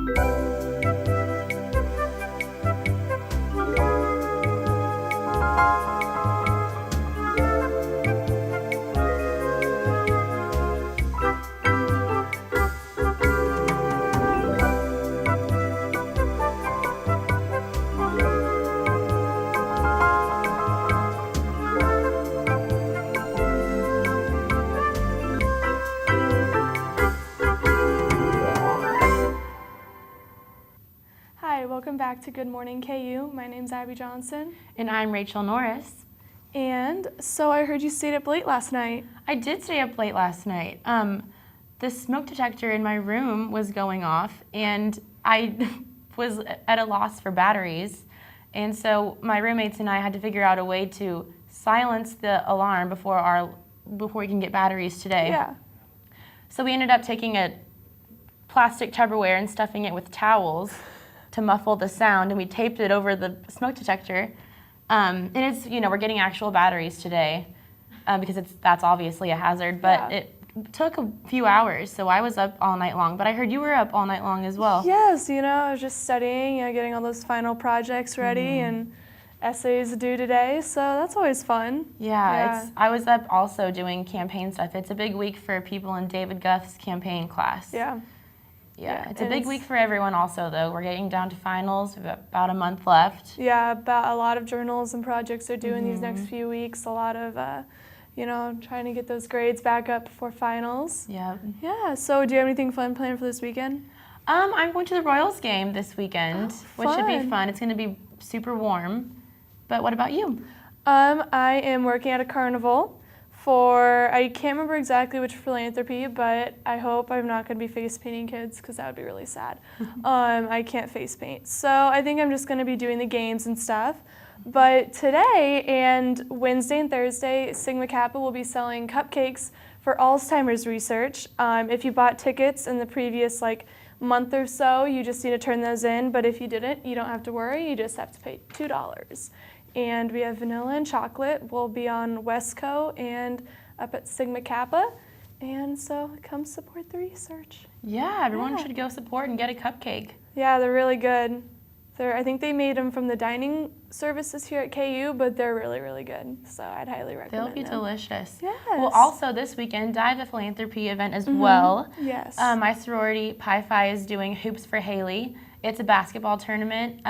Hi, welcome back to Good Morning KU. My name's Abby Johnson. And I'm Rachel Norris. And so I heard you stayed up late last night. I did stay up late last night. The smoke detector in my room was going off, and I was at a loss for batteries. And so my roommates and I had to figure out a way to silence the alarm before we can get batteries today. Yeah. So we ended up taking a plastic Tupperware and stuffing it with towels to muffle the sound, and we taped it over the smoke detector. And it's, we're getting actual batteries today because that's obviously a hazard, but Yeah. it took a few hours, so I was up all night long. But I heard you were up all night long as well. Yes, I was just studying, getting all those final projects ready and essays due today, so that's always fun. Yeah. I was up also doing campaign stuff. It's a big week for people in David Guth's campaign class. Yeah, It's a big week for everyone also, though. We're getting down to finals. We've got about a month left. Yeah, about a lot of journals and projects are due in these next few weeks. A lot of, trying to get those grades back up before finals. Yeah. Yeah, so do you have anything fun planned for this weekend? I'm going to the Royals game this weekend, which should be fun. fun. It's going to be super warm. But what about you? I am working at a carnival I can't remember exactly which philanthropy, but I hope I'm not going to be face painting kids because that would be really sad. I can't face paint. So I think I'm just going to be doing the games and stuff. But today and Wednesday and Thursday, Sigma Kappa will be selling cupcakes for Alzheimer's research. If you bought tickets in the previous month or so, you just need to turn those in. But if you didn't, you don't have to worry. You just have to pay $2. And we have vanilla and chocolate. We'll be on Westco and up at Sigma Kappa. And so come support the research. Yeah, everyone should go support and get a cupcake. Yeah, they're really good. I think they made them from the dining services here at KU, but they're really, really good. So I'd highly recommend them. They'll be delicious. Yes. Well, also this weekend, I have a philanthropy event as well. Yes. My sorority, Pi Phi, is doing Hoops for Haley. It's a basketball tournament.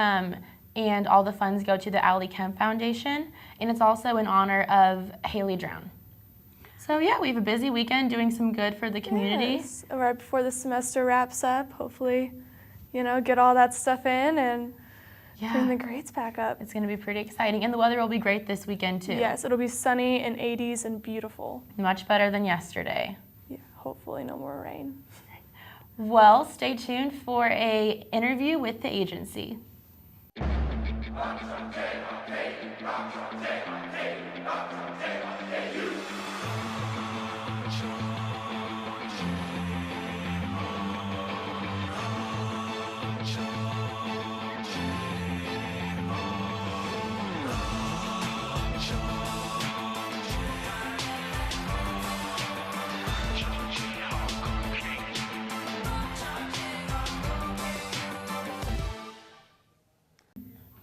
And all the funds go to the Allie Kemp Foundation, and it's also in honor of Haley Drown. So yeah, we have a busy weekend doing some good for the community. Yes. Right before the semester wraps up, hopefully, get all that stuff in and bring the grades back up. It's going to be pretty exciting, and the weather will be great this weekend too. Yes, it'll be sunny and 80s and beautiful. Much better than yesterday. Yeah, hopefully no more rain. Well, stay tuned for an interview with the agency.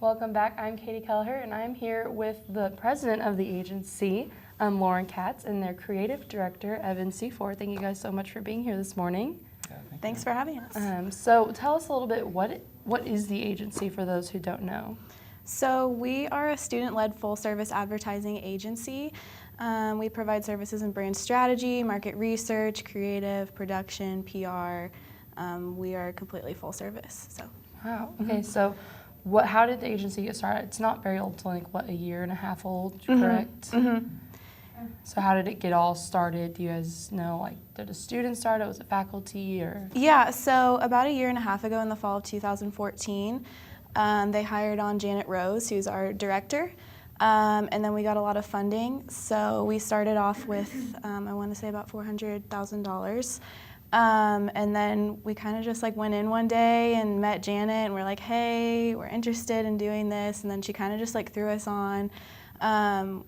Welcome back. I'm Katie Kelleher, and I'm here with the president of the agency, Lauren Katz, and their creative director, Evan Cifor. Thank you guys so much for being here this morning. Yeah, Thanks for having us. So tell us a little bit, what is the agency for those who don't know? So we are a student-led full-service advertising agency. We provide services in brand strategy, market research, creative, production, PR. We are completely full service. So. Wow. Okay. So, how did the agency get started? It's not very old. It's like a year and a half old, correct? Mm-hmm. So how did it get all started? Do you guys know, did a student start it? Was it faculty or? Yeah. So about a year and a half ago, in the fall of 2014, they hired on Janet Rose, who's our director. And then we got a lot of funding. So we started off with, I want to say about $400,000. And then we kind of just went in one day and met Janet and we're like, hey, we're interested in doing this. And then she kind of just threw us on.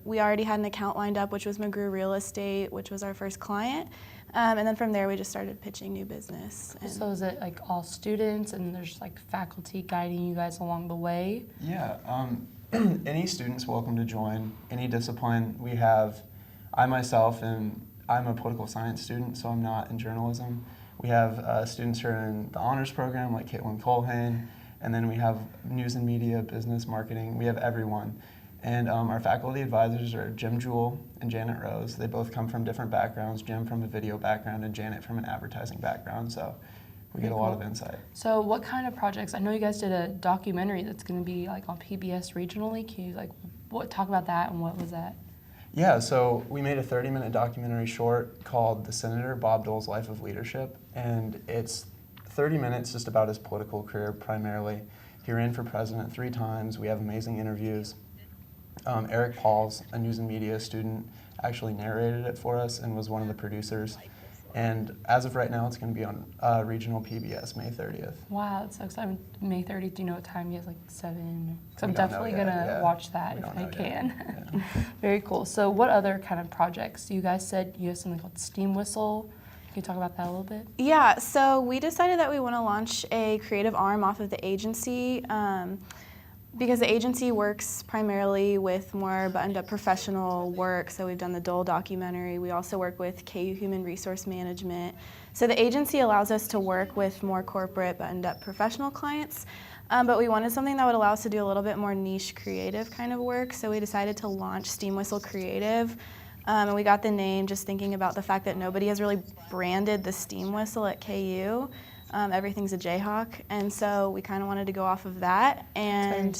We already had an account lined up, which was McGrew Real Estate, which was our first client. And then from there, we just started pitching new business. And So is it like all students and there's like faculty guiding you guys along the way? Yeah, any student's welcome to join any discipline. We have, I myself I'm a political science student, so I'm not in journalism. We have students who are in the honors program like Caitlin Colhane, and then we have news and media, business, marketing. We have everyone. And our faculty advisors are Jim Jewell and Janet Rose. They both come from different backgrounds, Jim from a video background and Janet from an advertising background, so we get a lot of insight. So what kind of projects? I know you guys did a documentary that's going to be like on PBS regionally. Can you talk about that and what was that? Yeah, so we made a 30-minute documentary short called The Senator Bob Dole's Life of Leadership, and it's 30 minutes just about his political career primarily. He ran for president 3 times. We have amazing interviews. Eric Pauls, a news and media student, actually narrated it for us and was one of the producers. And as of right now, it's going to be on regional PBS May 30th. Wow, that's so exciting. May 30th, do you know what time? You guys like 7? So We I'm don't know definitely yet, going to yeah. watch that We if don't I know yet. can. Yeah. Very cool. So what other kind of projects? You guys said you have something called Steam Whistle. Can you talk about that a little bit? yeah, so we decided that we want to launch a creative arm off of the agency because the agency works primarily with more buttoned-up professional work. So we've done the Dole documentary. We also work with KU Human Resource Management. So the agency allows us to work with more corporate buttoned-up professional clients. But we wanted something that would allow us to do a little bit more niche creative kind of work. So we decided to launch Steam Whistle Creative. And we got the name just thinking about the fact that nobody has really branded the steam whistle at KU. Everything's a Jayhawk, and so we kind of wanted to go off of that. And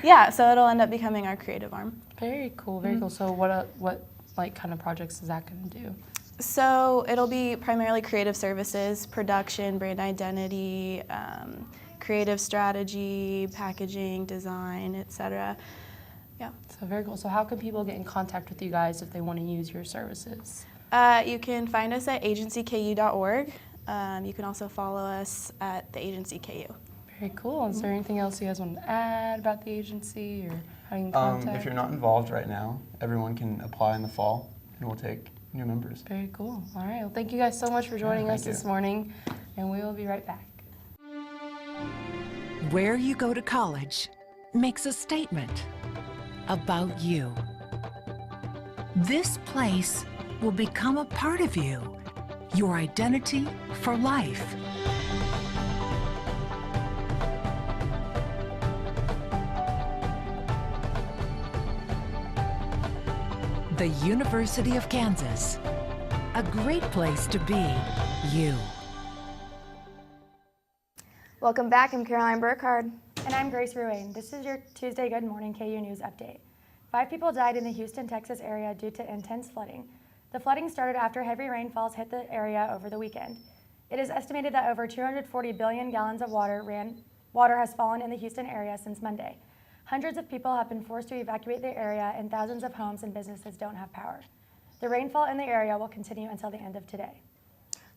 yeah, so it'll end up becoming our creative arm. Very cool, very cool. So what like kind of projects is that going to do? So it'll be primarily creative services, production, brand identity, creative strategy, packaging, design, etc. Yeah. So very cool. So how can people get in contact with you guys if they want to use your services? You can find us at agencyku.org. You can also follow us at the agency KU. Very cool. Is there anything else you guys want to add about the agency or how you can contact? If you're not involved right now, everyone can apply in the fall, and we'll take new members. Very cool. All right. Well, thank you guys so much for joining us thank this you. morning, and we will be right back. Where you go to college makes a statement about you. This place will become a part of you, your identity for life. The University of Kansas, a great place to be you. Welcome back. I'm Caroline Burkhardt. And I'm Grace Ruane. This is your Tuesday Good Morning KU News Update. 5 people died in the Houston, Texas area due to intense flooding. The flooding started after heavy rainfalls hit the area over the weekend. It is estimated that over 240 billion gallons of water has fallen in the Houston area since Monday. Hundreds of people have been forced to evacuate the area, and thousands of homes and businesses don't have power. The rainfall in the area will continue until the end of today.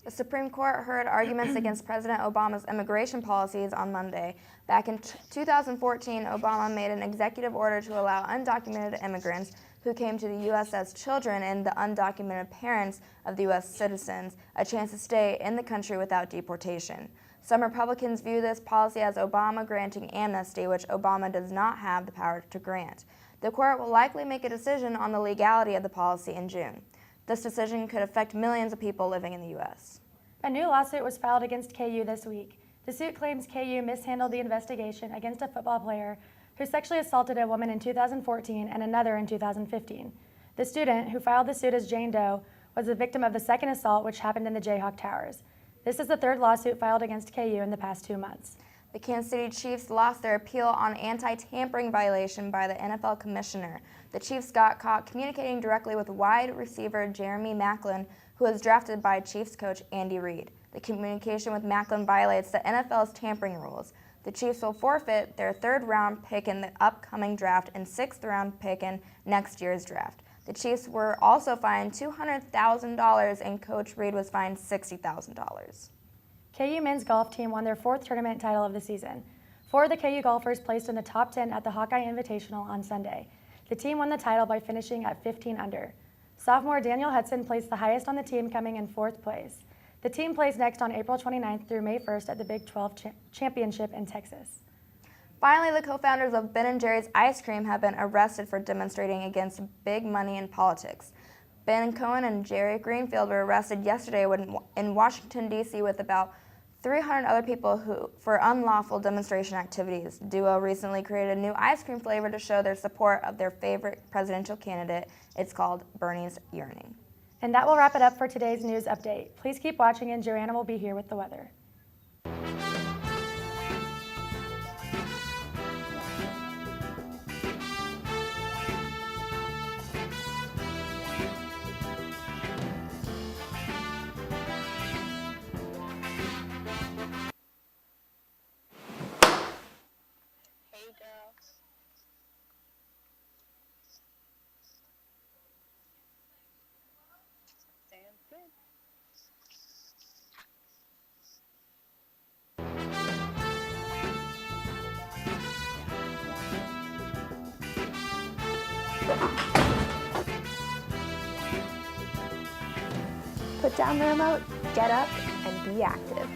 The Supreme Court heard arguments against President Obama's immigration policies on Monday. Back in 2014, Obama made an executive order to allow undocumented immigrants who came to the U.S. as children and the undocumented parents of the U.S. citizens a chance to stay in the country without deportation. Some Republicans view this policy as Obama granting amnesty, which Obama does not have the power to grant. The court will likely make a decision on the legality of the policy in June. This decision could affect millions of people living in the U.S. A new lawsuit was filed against KU this week. The suit claims KU mishandled the investigation against a football player who sexually assaulted a woman in 2014 and another in 2015. The student, who filed the suit as Jane Doe, was the victim of the second assault, which happened in the Jayhawk Towers. This is the third lawsuit filed against KU in the past 2 months. The Kansas City Chiefs lost their appeal on anti-tampering violation by the NFL commissioner. The Chiefs got caught communicating directly with wide receiver Jeremy Maclin, who was drafted by Chiefs coach Andy Reid. The communication with Maclin violates the NFL's tampering rules. The Chiefs will forfeit their 3rd round pick in the upcoming draft and 6th round pick in next year's draft. The Chiefs were also fined $200,000 and Coach Reid was fined $60,000. KU men's golf team won their 4th tournament title of the season. 4 of the KU golfers placed in the top 10 at the Hawkeye Invitational on Sunday. The team won the title by finishing at 15 under. Sophomore Daniel Hudson placed the highest on the team, coming in 4th place. The team plays next on April 29th through May 1st at the Big 12 Championship in Texas. Finally, the co-founders of Ben & Jerry's Ice Cream have been arrested for demonstrating against big money in politics. Ben Cohen and Jerry Greenfield were arrested yesterday in Washington, D.C. with about 300 other people for unlawful demonstration activities. Duo recently created a new ice cream flavor to show their support of their favorite presidential candidate. It's called Bernie's Yearning. And that will wrap it up for today's news update. Please keep watching, and Joanna will be here with the weather. Put down the remote, get up, and be active.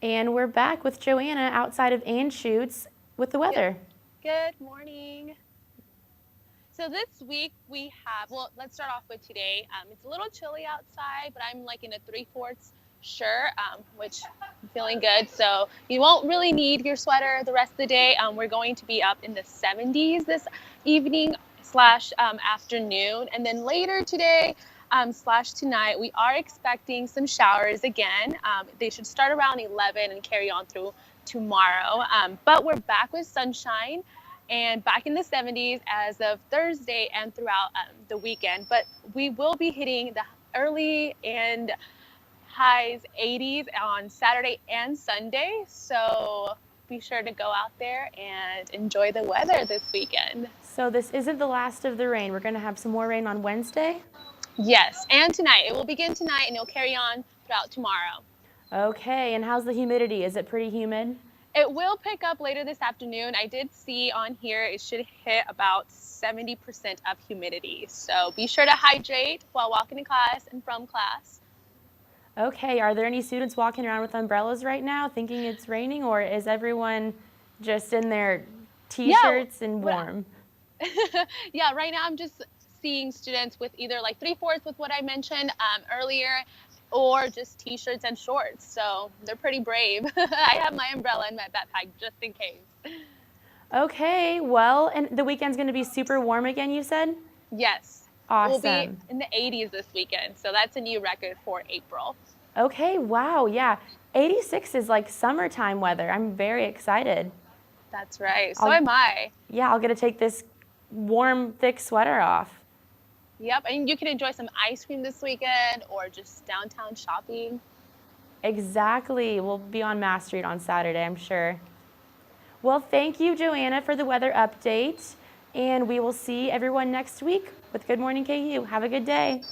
And we're back with Joanna outside of Anschutz with the weather. Good morning. So this week we have, well, let's start off with today. It's a little chilly outside, but I'm like in a 3/4 shirt, which I'm feeling good. So you won't really need your sweater the rest of the day. We're going to be up in the 70s this evening / afternoon. And then later today / tonight, we are expecting some showers again. They should start around 11 and carry on through tomorrow. But we're back with sunshine and back in the 70s as of Thursday and throughout the weekend. But we will be hitting the early and highs 80s on Saturday and Sunday. So be sure to go out there and enjoy the weather this weekend. So this isn't the last of the rain. We're going to have some more rain on Wednesday? Yes, and tonight. It will begin tonight and it'll carry on throughout tomorrow. Okay, and how's the humidity? Is it pretty humid? It will pick up later this afternoon. I did see on here it should hit about 70% of humidity. So be sure to hydrate while walking to class and from class. Okay, are there any students walking around with umbrellas right now thinking it's raining, or is everyone just in their t-shirts and warm? Yeah, right now I'm just seeing students with either like 3/4 with what I mentioned earlier, or just t-shirts and shorts. So they're pretty brave. I have my umbrella in my backpack just in case. Okay, well, and the weekend's going to be super warm again, you said? Yes. Awesome. We'll be in the 80s this weekend, so that's a new record for April. Okay, wow, yeah. 86 is like summertime weather. I'm very excited. That's right. So am I. Yeah, I'll get to take this warm, thick sweater off. Yep, and you can enjoy some ice cream this weekend or just downtown shopping. Exactly. We'll be on Mass Street on Saturday, I'm sure. Well, thank you, Joanna, for the weather update. And we will see everyone next week with Good Morning KU. Have a good day.